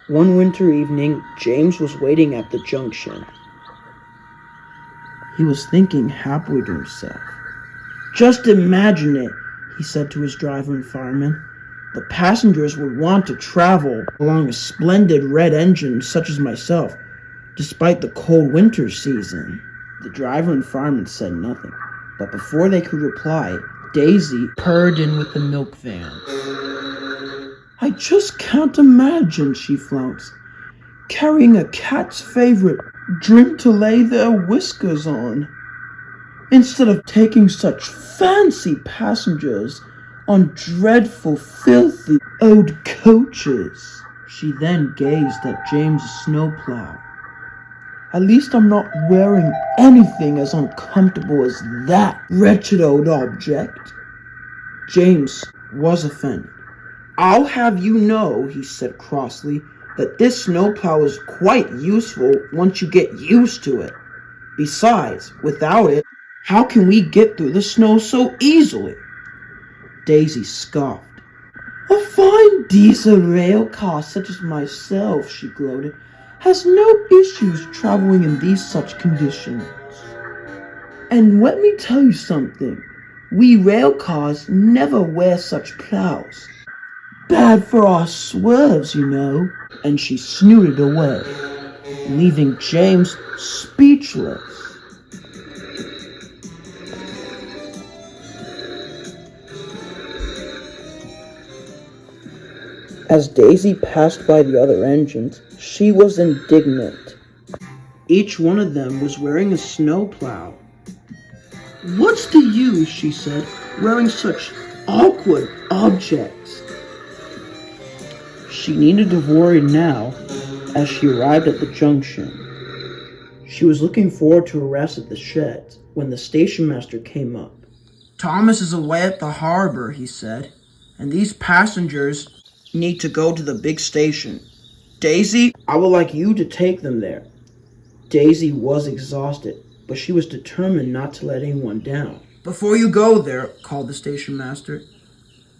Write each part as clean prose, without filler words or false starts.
One winter evening, James was waiting at the junction. He was thinking happily to himself. "Just imagine it," he said to his driver and fireman. "The passengers would want to travel along a splendid red engine such as myself, despite the cold winter season." The driver and fireman said nothing, but before they could reply, Daisy purred in with the milk van. "I just can't imagine," she flounced, "carrying a cat's favorite drink to lay their whiskers on, instead of taking such fancy passengers on dreadful, filthy old coaches." She then gazed at James' snowplow. "At least I'm not wearing anything as uncomfortable as that wretched old object." James was offended. "I'll have you know," he said crossly, "that this snowplow is quite useful once you get used to it. Besides, without it, how can we get through the snow so easily?" Daisy scoffed. "A fine diesel rail car such as myself," she gloated, "has no issues traveling in these such conditions. And let me tell you something, we rail cars never wear such plows. Bad for our swerves, you know." And she snooted away, leaving James speechless. As Daisy passed by the other engines, she was indignant. Each one of them was wearing a snowplow. "What's the use," she said, "wearing such awkward objects?" She needed to worry now as she arrived at the junction. She was looking forward to a rest at the sheds when the station master came up. "Thomas is away at the harbor," he said, "and these passengers need to go to the big station. Daisy, I would like you to take them there." Daisy was exhausted, but she was determined not to let anyone down. "Before you go there," called the station master,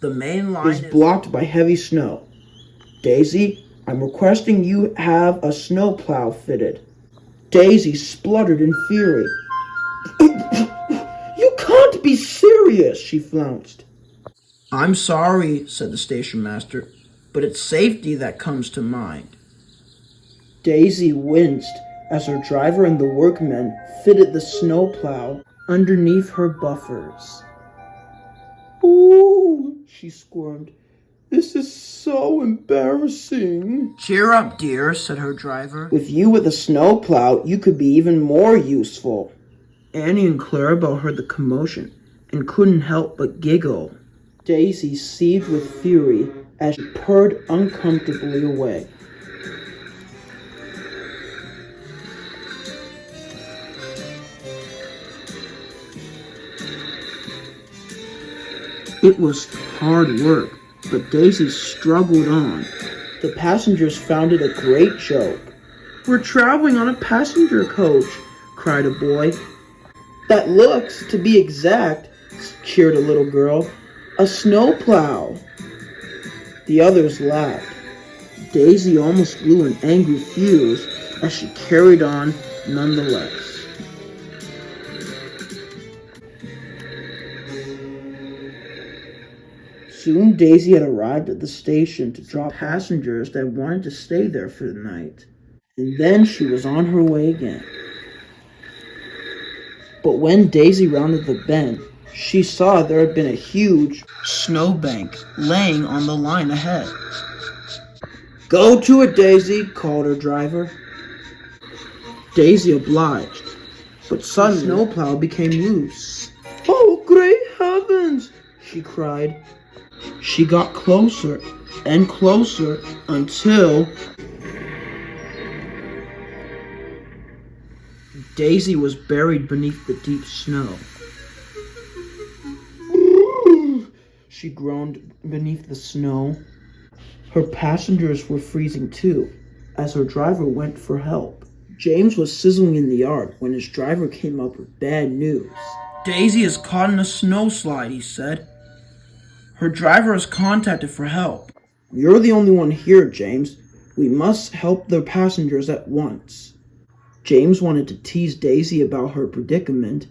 "the main line is blocked by heavy snow. Daisy, I'm requesting you have a snowplow fitted." Daisy spluttered in fury. "You can't be serious," she flounced. "I'm sorry," said the station master, "but it's safety that comes to mind." Daisy winced as her driver and the workmen fitted the snowplow underneath her buffers. "Ooh," she squirmed. "This is so embarrassing." "Cheer up, dear," said her driver. "With you with a snowplow, you could be even more useful." Annie and Clarabelle heard the commotion and couldn't help but giggle. Daisy seethed with fury as she purred uncomfortably away. It was hard work, but Daisy struggled on. The passengers found it a great joke. "We're traveling on a passenger coach," cried a boy. "That looks, to be exact," cheered a little girl, "a snowplow." The others laughed. Daisy almost blew an angry fuse as she carried on nonetheless. Soon Daisy had arrived at the station to drop passengers that wanted to stay there for the night, and then she was on her way again. But when Daisy rounded the bend, she saw there had been a huge snowbank laying on the line ahead. "Go to it, Daisy," called her driver. Daisy obliged, but suddenly the snowplow became loose. "Oh, great heavens!" she cried. She got closer and closer until Daisy was buried beneath the deep snow. She groaned beneath the snow. Her passengers were freezing too, as her driver went for help. James was sizzling in the yard when his driver came up with bad news. "Daisy is caught in a snowslide," he said. "Her driver has contacted for help." "You're the only one here, James. We must help the passengers at once." James wanted to tease Daisy about her predicament,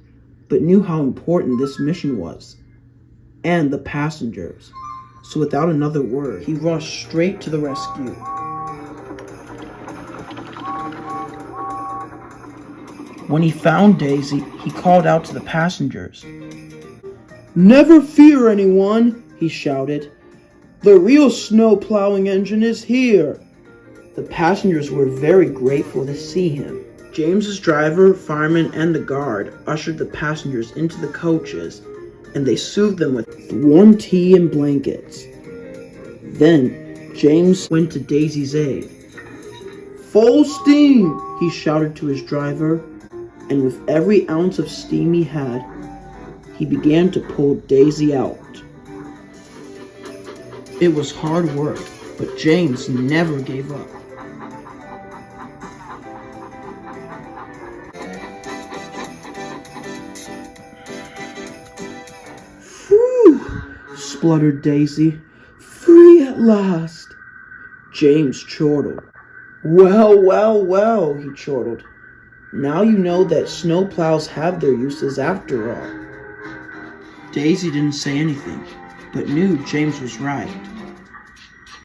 but knew how important this mission was, and the passengers. So without another word, he rushed straight to the rescue. When he found Daisy, he called out to the passengers. "Never fear, anyone," he shouted. "The real snow plowing engine is here." The passengers were very grateful to see him. James's driver, fireman, and the guard ushered the passengers into the coaches, and they soothed them with warm tea and blankets. Then James went to Daisy's aid. "Full steam!" he shouted to his driver, and with every ounce of steam he had, he began to pull Daisy out. It was hard work, but James never gave up. "Phew!" spluttered Daisy. "Free at last!" James chortled. "Well, well, well," he chortled. "Now you know that snowplows have their uses after all." Daisy didn't say anything, but knew James was right.